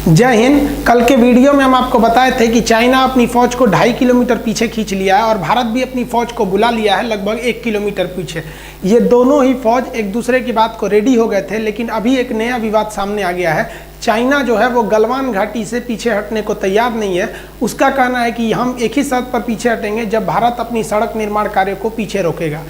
जय हिंद। कल के वीडियो में हम आपको बताए थे कि चाइना अपनी फौज को 2.5 किलोमीटर पीछे खींच लिया है और भारत भी अपनी फौज को बुला लिया है लगभग 1 किलोमीटर पीछे। ये दोनों ही फौज एक दूसरे की बात को रेडी हो गए थे, लेकिन अभी एक नया विवाद सामने आ गया है। चाइना जो है वो गलवान घाटी से पीछे हटने को तैयार नहीं है। उसका कहना है कि हम एक ही शर्त पर पीछे हटेंगे जब भारत अपनी सड़क निर्माण कार्य को पीछे रोकेगा।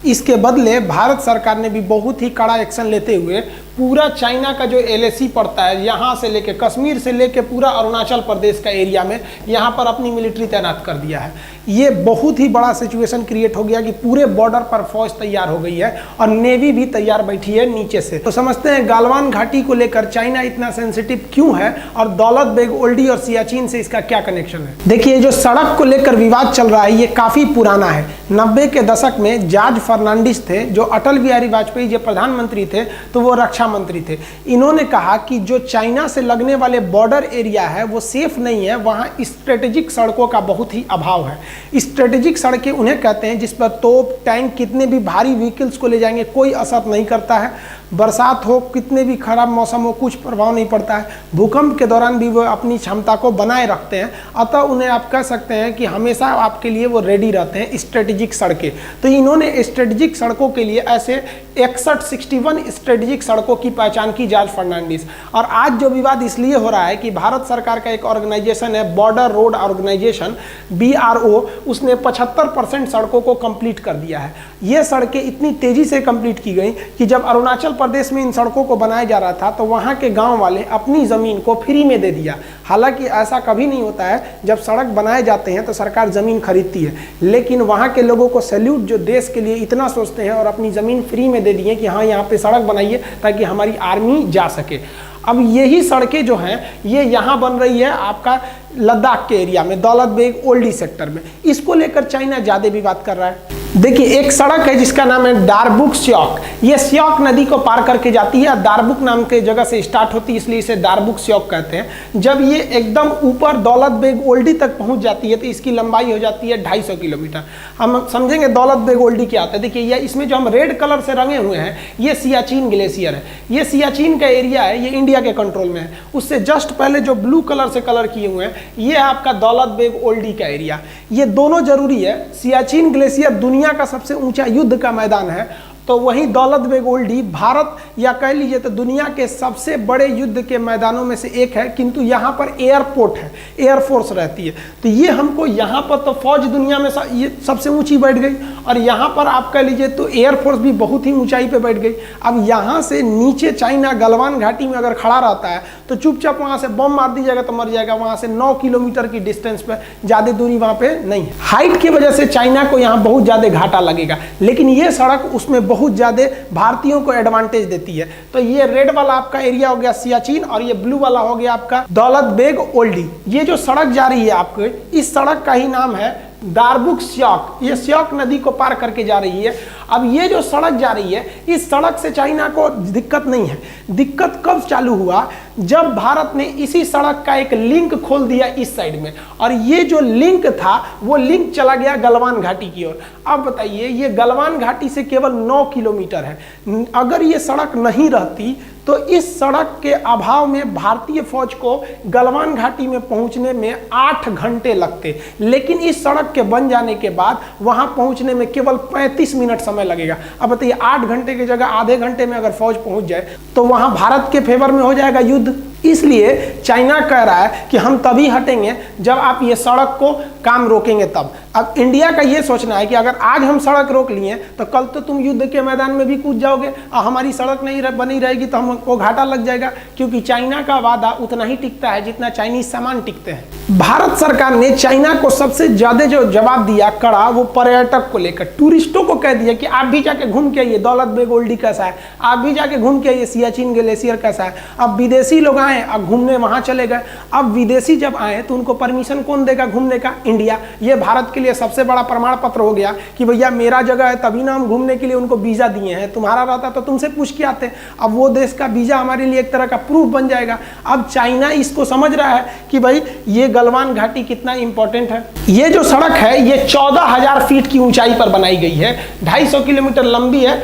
इसके बदले भारत सरकार ने भी बहुत ही कड़ा एक्शन लेते हुए पूरा चाइना का जो LAC पड़ता है, यहाँ से लेके कश्मीर से लेके पूरा अरुणाचल प्रदेश का एरिया में यहाँ पर अपनी मिलिट्री तैनात कर दिया है। ये बहुत ही बड़ा सिचुएशन क्रिएट हो गया कि पूरे बॉर्डर पर फौज तैयार हो गई है और नेवी भी तैयार बैठी है नीचे से। तो समझते हैं गलवान घाटी को लेकर चाइना इतना सेंसिटिव क्यों है और दौलत बेग ओल्डी और सियाचिन से इसका क्या कनेक्शन है। देखिए, जो सड़क को लेकर विवाद चल रहा है ये काफी पुराना है। 90 के दशक में जॉर्ज फर्नांडिस थे जो अटल बिहारी वाजपेयी जो प्रधानमंत्री थे तो वो रक्षा मंत्री थे। इन्होंने कहा कि जो चाइना से लगने वाले बॉर्डर एरिया है वो सेफ नहीं है, वहाँ स्ट्रेटेजिक सड़कों का बहुत ही अभाव है। स्ट्रेटेजिक सड़कें उन्हें कहते हैं जिस पर तोप टैंक कितने भी भारी व्हीकल्स को ले जाएंगे कोई असर नहीं करता है। बरसात हो, कितने भी खराब मौसम हो, कुछ प्रभाव नहीं पड़ता है। भूकंप के दौरान भी वो अपनी क्षमता को बनाए रखते हैं, अतः उन्हें आप कह सकते हैं कि हमेशा आपके लिए वो रेडी रहते हैं स्ट्रेटेजिक सड़कें। तो इन्होंने स्ट्रेटेजिक सड़कों के लिए ऐसे 61 स्ट्रेटेजिक सड़कों की पहचान की जॉर्ज फर्नांडिस। और आज जो विवाद इसलिए हो रहा है कि भारत सरकार का एक ऑर्गेनाइजेशन है बॉर्डर रोड ऑर्गेनाइजेशन BRO, उसने 75% सड़कों को कंप्लीट कर दिया है। ये सड़कें इतनी तेजी से कंप्लीट की गई कि जब अरुणाचल प्रदेश में इन सड़कों को बनाया जा रहा था तो वहाँ के गांव वाले अपनी ज़मीन को फ्री में दे दिया। हालांकि ऐसा कभी नहीं होता है, जब सड़क बनाए जाते हैं तो सरकार ज़मीन खरीदती है, लेकिन वहाँ के लोगों को सैल्यूट जो देश के लिए इतना सोचते हैं और अपनी ज़मीन फ्री में दे दिए कि हाँ यहाँ पे सड़क बनाइए ताकि हमारी आर्मी जा सके। अब यही सड़कें जो हैं ये यहाँ बन रही है आपका लद्दाख के एरिया में दौलत बेग ओल्डी सेक्टर में। इसको लेकर चाइना ज़्यादा विवाद कर रहा है। देखिए, एक सड़क है जिसका नाम है दारबुक स्योक। ये स्योक नदी को पार करके जाती है, दारबुक नाम के जगह से स्टार्ट होती है इसलिए इसे दारबुक स्योक कहते हैं। जब ये एकदम ऊपर दौलत बेग ओल्डी तक पहुंच जाती है तो इसकी लंबाई हो जाती है 250 किलोमीटर। हम समझेंगे दौलत बेग ओल्डी क्या आता है। देखिए, ये इसमें जो हम रेड कलर से रंगे हुए हैं ये सियाचिन ग्लेशियर है। ये सियाचिन का एरिया है, ये इंडिया के कंट्रोल में है। उससे जस्ट पहले जो ब्लू कलर से कलर किए हुए हैं ये आपका दौलत बेग ओल्डी का एरिया। ये दोनों जरूरी है। सियाचिन ग्लेशियर दुनिया का सबसे ऊंचा युद्ध का मैदान है, तो वहीं दौलत बेग ओल्डी भारत या कह लीजिए तो दुनिया के सबसे बड़े युद्ध के मैदानों में से एक है। किंतु यहाँ पर एयरपोर्ट है, एयरफोर्स रहती है, तो ये हमको यहाँ पर तो फौज दुनिया में ये सबसे ऊंची बैठ गई और यहाँ पर आप कह लीजिए तो एयरफोर्स भी बहुत ही ऊंचाई पे बैठ गई। अब यहाँ से नीचे चाइना गलवान घाटी में अगर खड़ा रहता है तो चुपचाप वहाँ से बम मार दीजिएगा तो मर जाएगा। वहाँ से 9 किलोमीटर की डिस्टेंस पे, ज़्यादा दूरी वहाँ पे नहीं है। हाइट की वजह से चाइना को यहाँ बहुत ज़्यादा घाटा लगेगा, लेकिन ये सड़क उसमें बहुत ज़्यादा भारतीयों को एडवांटेज देती है। तो ये रेड वाला आपका एरिया हो गया सियाचिन और ये ब्लू वाला हो गया आपका दौलत बेग ओल्डी। ये जो सड़क जा रही है आपको, इस सड़क का ही नाम है दारबुक स्योक। ये स्योक नदी को पार करके जा रही है। अब ये जो सड़क जा रही है इस सड़क से चाइना को दिक्कत नहीं है। दिक्कत कब चालू हुआ, जब भारत ने इसी सड़क का एक लिंक खोल दिया इस साइड में, और ये जो लिंक था वो लिंक चला गया गलवान घाटी की ओर। अब बताइए, ये गलवान घाटी से केवल 9 किलोमीटर है। अगर ये सड़क नहीं रहती तो इस सड़क के अभाव में भारतीय फौज को गलवान घाटी में पहुंचने में 8 घंटे लगते, लेकिन इस सड़क के बन जाने के बाद वहां पहुंचने में केवल 35 मिनट समय लगेगा। अब बताइए, 8 घंटे की जगह आधे घंटे में अगर फौज पहुंच जाए तो वहां भारत के फेवर में हो जाएगा युद्ध। इसलिए चाइना कह रहा है कि हम तभी हटेंगे जब आप ये सड़क को काम रोकेंगे तब। अब इंडिया का ये सोचना है कि अगर आज हम सड़क रोक लिए तो कल तो तुम युद्ध के मैदान में भी कूद जाओगे और हमारी सड़क नहीं बनी रहेगी तो हमको घाटा लग जाएगा, क्योंकि चाइना का वादा उतना ही टिकता है जितना चाइनीज सामान टिकते हैं। भारत सरकार ने चाइना को सबसे ज्यादा जो जवाब दिया कड़ा, वो पर्यटक को लेकर टूरिस्टों को कह दिया कि आप भी जाके घूम के आइए दौलत बेग ओल्डी कैसा है, आप भी जाके घूम के आइए सियाचिन ग्लेशियर कैसा है। अब विदेशी लोग आए, अब घूमने वहां चले गए। अब विदेशी जब आए तो उनको परमिशन कौन देगा घूमने का? इंडिया। ये भारत के लिए सबसे बड़ा प्रमाण पत्र हो गया कि भैया मेरा जगह है, तभी ना हम घूमने के लिए उनको वीजा दिए हैं। तुम्हारा रहता तो तुमसे पूछ के आते। अब वो देश का वीजा हमारे लिए एक तरह का प्रूफ बन जाएगा। अब चाइना इसको समझ रहा है कि भाई ये गलवान घाटी कितना इंपॉर्टेंट है। ये जो सड़क है ये 14,000 फीट की ऊंचाई पर बनाई गई है, 250 किलोमीटर लंबी है।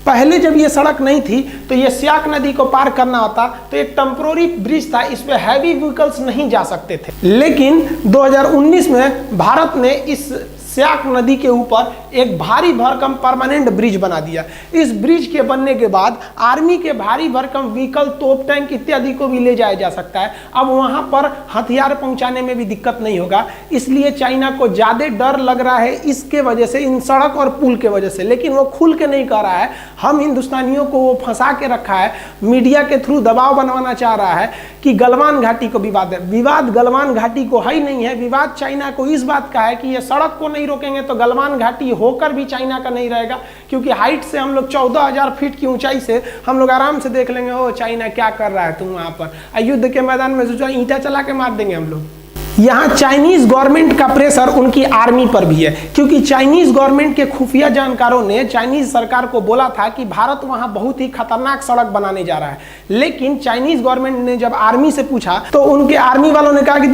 पहले जब ये सड़क नहीं थी तो ये स्याक नदी को पार करना होता तो एक टेम्पोररी ब्रिज था, इस पे हैवी व्हीकल्स नहीं जा सकते थे। लेकिन 2019 में भारत ने इस स्याक नदी के ऊपर एक भारी भरकम परमानेंट ब्रिज बना दिया। इस ब्रिज के बनने के बाद आर्मी के भारी भरकम व्हीकल, तोप टैंक इत्यादि को भी ले जाया जा सकता है। अब वहां पर हथियार पहुंचाने में भी दिक्कत नहीं होगा, इसलिए चाइना को ज्यादा डर लग रहा है इसके वजह से, इन सड़क और पुल के वजह से। लेकिन वो खुल के नहीं कर रहा है, हम हिंदुस्तानियों को वो फंसा के रखा है, मीडिया के थ्रू दबाव बनवाना चाह रहा है कि गलवान घाटी को विवाद है। विवाद गलवान घाटी को है ही नहीं है, विवाद चाइना को इस बात का है कि ये सड़क को नहीं रोकेंगे तो गलवान घाटी होकर भी चाइना का नहीं रहेगा, क्योंकि हाइट से हम लोग 14,000 फीट की ऊंचाई से हम लोग आराम से देख लेंगे ओ चाइना क्या कर रहा है तुम वहां पर। युद्ध के मैदान में सोचा ईंटा चला के मार देंगे हम लोग। यहाँ चाइनीज गवर्नमेंट का प्रेशर उनकी आर्मी पर भी है, क्योंकि चाइनीज गवर्नमेंट के खुफिया जानकारों ने चाइनीज सरकार को बोला था कि भारत वहाँ बहुत ही खतरनाक सड़क बनाने जा रहा है। लेकिन चाइनीज गवर्नमेंट ने जब आर्मी से पूछा तो उनके आर्मी वालों ने कहा कि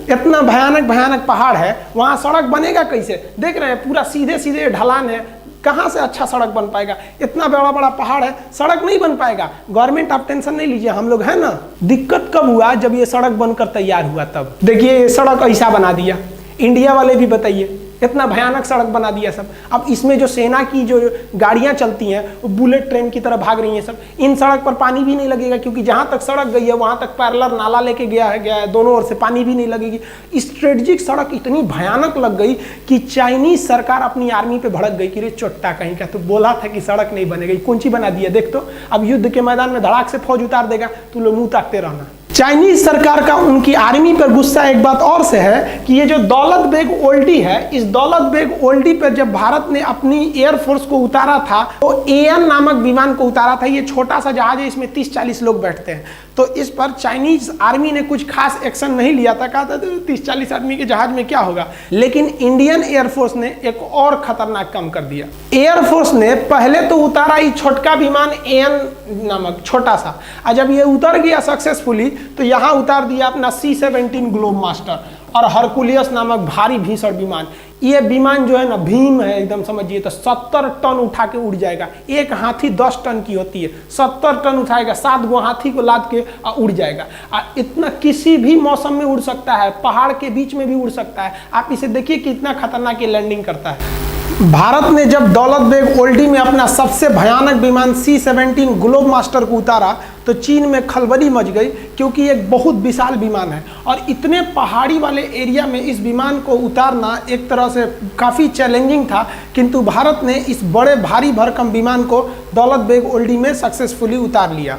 इतना भयानक भयानक पहाड़ है, वहाँ सड़क बनेगा कैसे? देख रहे हैं पूरा सीधे सीधे ढलान है, कहाँ से अच्छा सड़क बन पाएगा? इतना बड़ा बड़ा पहाड़ है, सड़क नहीं बन पाएगा। गवर्नमेंट आप टेंशन नहीं लीजिए, हम लोग है ना। दिक्कत कब हुआ? जब ये सड़क बनकर तैयार हुआ तब। देखिए ये सड़क ऐसा बना दिया, इंडिया वाले भी बताइए इतना भयानक सड़क बना दिया सब। अब इसमें जो सेना की जो गाड़ियां चलती हैं वो बुलेट ट्रेन की तरह भाग रही हैं सब। इन सड़क पर पानी भी नहीं लगेगा, क्योंकि जहां तक सड़क गई है वहां तक पैरेलल नाला लेके गया है, दोनों ओर से पानी भी नहीं लगेगी। स्ट्रेटेजिक सड़क इतनी भयानक लग गई कि चाइनीज सरकार अपनी आर्मी पे भड़क गई कि रे चोट्टा कहीं का, तो बोला था कि सड़क नहीं बनेगी, कौन सी बना दिया देख तो। अब युद्ध के मैदान में धड़ाक से फौज उतार देगा, तू लोग मुंह ताकते रहना। चाइनीज सरकार का उनकी आर्मी पर गुस्सा एक बात और से है कि ये जो दौलत बेग ओल्डी है, इस दौलत बेग ओल्डी पर जब भारत ने अपनी एयरफोर्स को उतारा था तो एएन नामक विमान को उतारा था। ये छोटा सा जहाज है, इसमें 30-40 लोग बैठते हैं। तो इस पर चाइनीज आर्मी ने कुछ खास एक्शन नहीं लिया था, कहा था 30-40 आदमी के जहाज में क्या होगा। लेकिन इंडियन एयरफोर्स ने एक और खतरनाक काम कर दिया। एयरफोर्स ने पहले तो उतारा ही छोटका विमान एएन नामक छोटा सा, और जब ये उतर गया सक्सेसफुली तो यहाँ उतार दिया अपना C-17 ग्लोब मास्टर और हरकुलियस नामक भारी भीषण विमान। ये विमान जो है ना भीम है एकदम, समझिए तो 70 टन उठा के उड़ जाएगा। एक हाथी 10 टन की होती है, 70 टन उठाएगा, 7 गो हाथी को लाद के उड़ जाएगा। इतना किसी भी मौसम में उड़ सकता है, पहाड़ के बीच में भी उड़ सकता है। आप इसे देखिए कितना खतरनाक ये लैंडिंग करता है। भारत ने जब दौलत बेग ओल्डी में अपना सबसे भयानक विमान C-17 ग्लोब मास्टर को उतारा तो चीन में खलबली मच गई, क्योंकि एक बहुत विशाल विमान है और इतने पहाड़ी वाले एरिया में इस विमान को उतारना एक तरह से काफ़ी चैलेंजिंग था। किंतु भारत ने इस बड़े भारी भरकम विमान को दौलत बेग ओल्डी में सक्सेसफुली उतार लिया।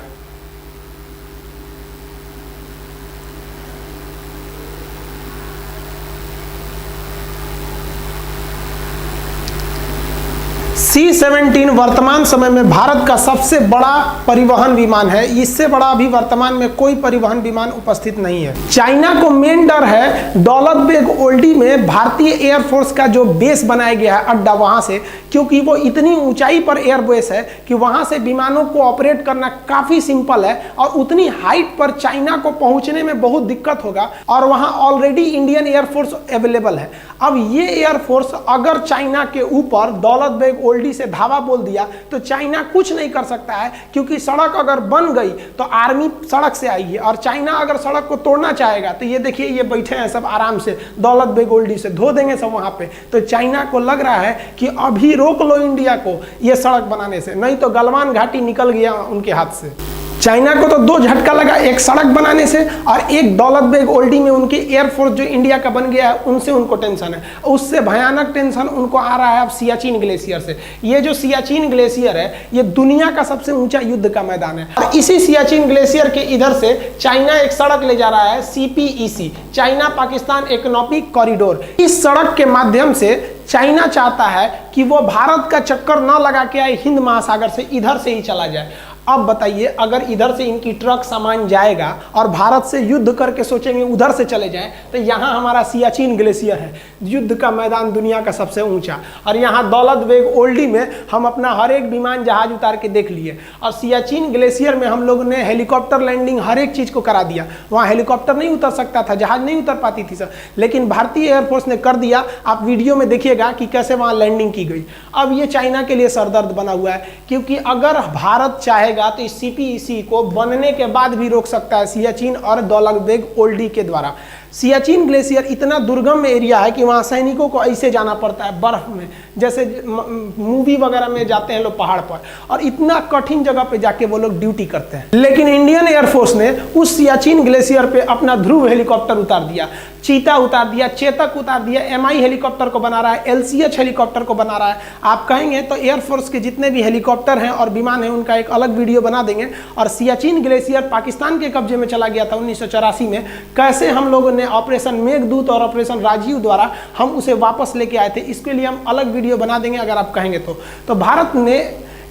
C-17 वर्तमान समय में भारत का सबसे बड़ा परिवहन विमान है। इससे बड़ा अभी वर्तमान में कोई परिवहन विमान उपस्थित नहीं है। चाइना को मेन डर है दौलत बेग ओल्डी में भारतीय एयरफोर्स का जो बेस बनाया गया है अड्डा, वहां से, क्योंकि वो इतनी ऊंचाई पर एयरबेस है कि वहां से विमानों को ऑपरेट करना काफी सिंपल है और उतनी हाइट पर चाइना को पहुंचने में बहुत दिक्कत होगा। और वहां ऑलरेडी इंडियन एयरफोर्स अवेलेबल है। अब ये एयरफोर्स अगर चाइना के ऊपर दौलत बेग ओल्डी से धावा बोल दिया तो चाइना कुछ नहीं कर सकता है, क्योंकि सड़क अगर बन गई तो आर्मी सड़क से आएगी और चाइना अगर सड़क को तोड़ना चाहेगा तो ये देखिए ये बैठे हैं सब आराम से, दौलत बेग ओल्डी से धो देंगे सब वहां पे। तो चाइना को लग रहा है कि अभी रोक लो इंडिया को ये सड़क बनाने से, नहीं तो गलवान घाटी निकल गया उनके हाथ से। चाइना को तो 2 झटका लगा, एक सड़क बनाने से और एक दौलत बेग ओल्डी में उनके एयरफोर्स जो इंडिया का बन गया है उनसे उनको टेंशन है। उससे भयानक टेंशन उनको आ रहा है अब सियाचिन ग्लेशियर से। ये जो सियाचिन ग्लेशियर है ये दुनिया का सबसे ऊंचा युद्ध का मैदान है और इसी सियाचिन ग्लेशियर के इधर से चाइना एक सड़क ले जा रहा है CPEC, China Pakistan economic corridor. इस सड़क के माध्यम से चाइना चाहता है कि वो भारत का चक्कर न लगा के आए हिंद महासागर से, इधर से ही चला जाए। अब बताइए अगर इधर से इनकी ट्रक सामान जाएगा और भारत से युद्ध करके सोचेंगे उधर से चले जाएं तो यहाँ हमारा सियाचिन ग्लेशियर है, युद्ध का मैदान दुनिया का सबसे ऊंचा, और यहाँ दौलत बेग ओल्डी में हम अपना हर एक विमान जहाज उतार के देख लिए। और सियाचिन ग्लेशियर में हम लोगों ने हेलीकॉप्टर लैंडिंग हर एक चीज़ को करा दिया। वहाँ हेलीकॉप्टर नहीं उतर सकता था, जहाज नहीं उतर पाती थी सर, लेकिन भारतीय एयरफोर्स ने कर दिया। आप वीडियो में देखिएगा देखिएगा कि कैसे वहाँ लैंडिंग की गई। अब ये चाइना के लिए सरदर्द बना हुआ है, क्योंकि अगर भारत चाहेगा तो इस CPEC को बनने के बाद भी रोक सकता है सियाचिन और दौलत बेग ओल्डी के द्वारा। सियाचिन ग्लेशियर इतना दुर्गम एरिया है कि वहाँ सैनिकों को ऐसे जाना पड़ता है बर्फ में, जैसे मूवी वगैरह में जाते हैं लोग पहाड़ पर, और इतना कठिन जगह पे जाके वो लोग ड्यूटी करते हैं। लेकिन इंडियन एयरफोर्स ने उस सियाचिन ग्लेशियर पे अपना ध्रुव हेलीकॉप्टर उतार दिया, चीता उतार दिया, चेतक उतार दिया, MI हेलीकॉप्टर को बना रहा है, LCH हेलीकॉप्टर को बना रहा है। आप कहेंगे तो एयरफोर्स के जितने भी हेलीकॉप्टर हैं और विमान हैं उनका एक अलग वीडियो बना देंगे। और सियाचिन ग्लेशियर पाकिस्तान के कब्जे में चला गया था 1984 में, कैसे हम लोगों ने ऑपरेशन मेघदूत और ऑपरेशन राजीव द्वारा हम उसे वापस लेके आए थे, इसके लिए हम अलग वीडियो बना देंगे अगर आप कहेंगे तो भारत ने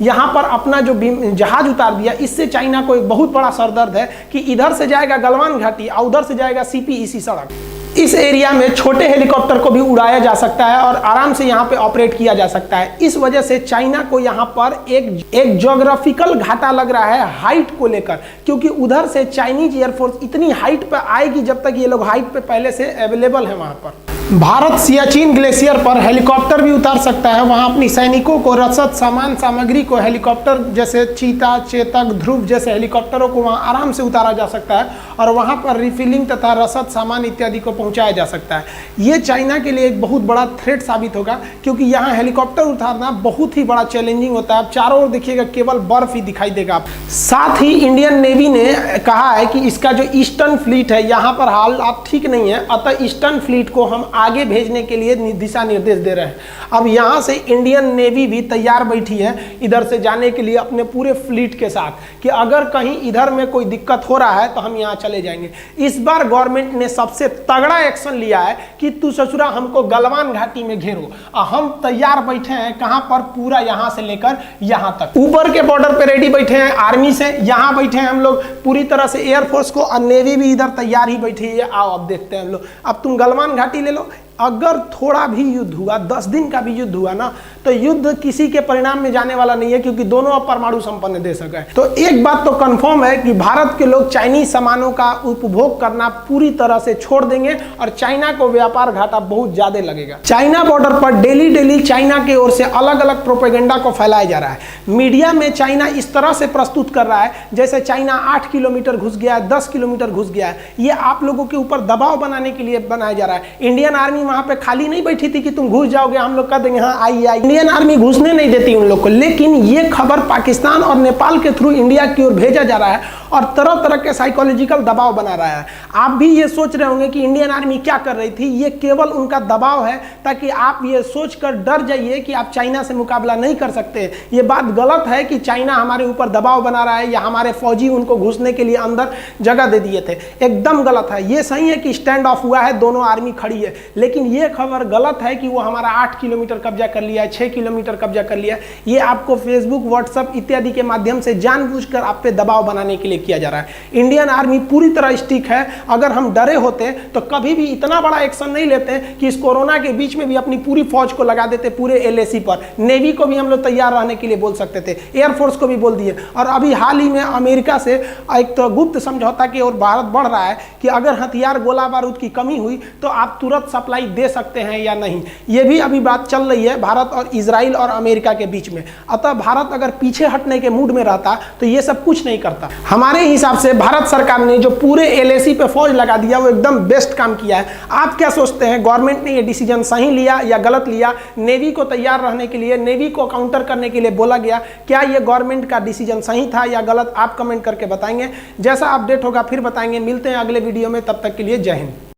यहाँ पर अपना जो जहाज उतार दिया, इससे चाइना को एक बहुत बड़ा सरदर्द है कि इधर से जाएगा गलवान घाटी और उधर से जाएगा CPEC सड़क। इस एरिया में छोटे हेलीकॉप्टर को भी उड़ाया जा सकता है और आराम से यहाँ पे ऑपरेट किया जा सकता है। इस वजह से चाइना को यहाँ पर एक ज्योग्राफिकल घाटा लग रहा है हाइट को लेकर, क्योंकि उधर से चाइनीज एयरफोर्स इतनी हाइट पर आएगी जब तक ये लोग हाइट पे पहले से अवेलेबल है वहाँ पर। भारत सियाचिन ग्लेशियर पर हेलीकॉप्टर भी उतार सकता है, वहाँ अपनी सैनिकों को, रसद, सामान सामग्री को, हेलीकॉप्टर जैसे चीता, चेतक, ध्रुव जैसे हेलीकॉप्टरों को वहाँ आराम से उतारा जा सकता है और वहाँ पर रिफिलिंग तथा रसद, सामान इत्यादि को पहुँचाया जा सकता है। ये चाइना के लिए एक बहुत बड़ा थ्रेट साबित होगा, क्योंकि यहाँ हेलीकॉप्टर उतारना बहुत ही बड़ा चैलेंजिंग होता है। आप चारों ओर देखिएगा केवल बर्फ ही दिखाई देगा। साथ ही इंडियन नेवी ने कहा है कि इसका जो ईस्टर्न फ्लीट है यहाँ पर हालात ठीक नहीं है, अतः ईस्टर्न फ्लीट को हम आगे भेजने के लिए दिशा निर्देश दे रहे हैं। अब यहाँ से इंडियन नेवी भी तैयार बैठी है इधर से जाने के लिए अपने पूरे फ्लीट के साथ, कि अगर कहीं इधर में कोई दिक्कत हो रहा है तो हम यहाँ चले जाएंगे। इस बार गवर्नमेंट ने सबसे तगड़ा एक्शन लिया है कि तू ससुरा हमको गलवान घाटी में घेरो, और हम तैयार बैठे हैं कहाँ पर, पूरा यहाँ से लेकर यहाँ तक ऊपर के बॉर्डर पे रेडी बैठे हैं आर्मी से, यहाँ बैठे हैं हम लोग पूरी तरह से एयरफोर्स को, और नेवी भी इधर तैयार ही बैठी है। आओ अब देखते हैं हम लोग, अब तुम गलवान घाटी ले लो। अगर थोड़ा भी युद्ध हुआ, 10 दिन का भी युद्ध हुआ ना, तो युद्ध किसी के परिणाम में जाने वाला नहीं है, क्योंकि दोनों अब परमाणु संपन्न देश है। तो एक बात तो कंफर्म है कि भारत के लोग चाइनीज सामानों का उपभोग करना पूरी तरह से छोड़ देंगे और चाइना को व्यापार घाटा बहुत ज्यादा लगेगा। चाइना बॉर्डर पर डेली चाइना की ओर से अलग अलग प्रोपेगेंडा को फैलाया जा रहा है। मीडिया में चाइना इस तरह से प्रस्तुत कर रहा है जैसे चाइना 8 किलोमीटर घुस गया है, 10 किलोमीटर घुस गया है। ये आप लोगों के ऊपर दबाव बनाने के लिए बनाया जा रहा है। इंडियन आर्मी वहां पे खाली नहीं बैठी थी कि तुम घुस जाओगे, हम लोग कह देंगे हाँ आई। इंडियन आर्मी घुसने नहीं देती उन लोग को, लेकिन ये खबर पाकिस्तान और नेपाल के थ्रू इंडिया की ओर भेजा जा रहा है और तरह तरह के साइकोलॉजिकल दबाव बना रहा है। आप भी ये सोच रहे होंगे कि इंडियन आर्मी क्या कर रही थी, ये केवल उनका दबाव है ताकि आप ये सोचकर डर जाइए कि आप चाइना से मुकाबला नहीं कर सकते। ये बात गलत है कि चाइना हमारे ऊपर दबाव बना रहा है या हमारे फौजी उनको घुसने के लिए अंदर जगह दे दिए थे, एकदम गलत है। ये सही है कि स्टैंड ऑफ हुआ है, दोनों आर्मी खड़ी है, लेकिन ये खबर गलत है कि वो हमारा 8 किलोमीटर कब्जा कर लिया है, 6 किलोमीटर कब्जा कर लिया। ये आपको फेसबुक, व्हाट्सएप इत्यादि के माध्यम से जानबूझकर आप पे दबाव बनाने के लिए किया जा रहा है। इंडियन आर्मी पूरी तरह स्टिक है। अगर हम डरे होते तो कभी भी इतना बड़ा एक्शन नहीं लेते कि इस कोरोना के बीच में भी अपनी पूरी फौज को लगा देते पूरे LAC पर। नेवी को भी हम लोग तैयार रहने के लिए बोल सकते थे, एयरफोर्स को भी बोल दिए। और अभी हाल ही में अमेरिका से एक तो गुप्त समझौता की ओर भारत बढ़ रहा है कि अगर हथियार, गोला बारूद की कमी हुई तो आप तुरंत सप्लाई दे सकते हैं या नहीं। ये भी अभी बात चल रही है भारत और इजराइल और अमेरिका के बीच में। अतः भारत अगर पीछे हटने के मूड में रहता तो ये सब कुछ नहीं करता। हमारे हिसाब से भारत सरकार ने जो पूरे LAC पे फौज लगा दिया वो एकदम बेस्ट काम किया है। आप क्या सोचते हैं, गवर्नमेंट ने ये डिसीजन सही लिया या गलत लिया? नेवी को तैयार रहने के लिए, नेवी को काउंटर करने के लिए बोला गया, क्या ये गवर्नमेंट का डिसीजन सही था या गलत? आप कमेंट करके बताएंगे। जैसा अपडेट होगा फिर बताएंगे। मिलते हैं अगले वीडियो में, तब तक के लिए जय हिंद।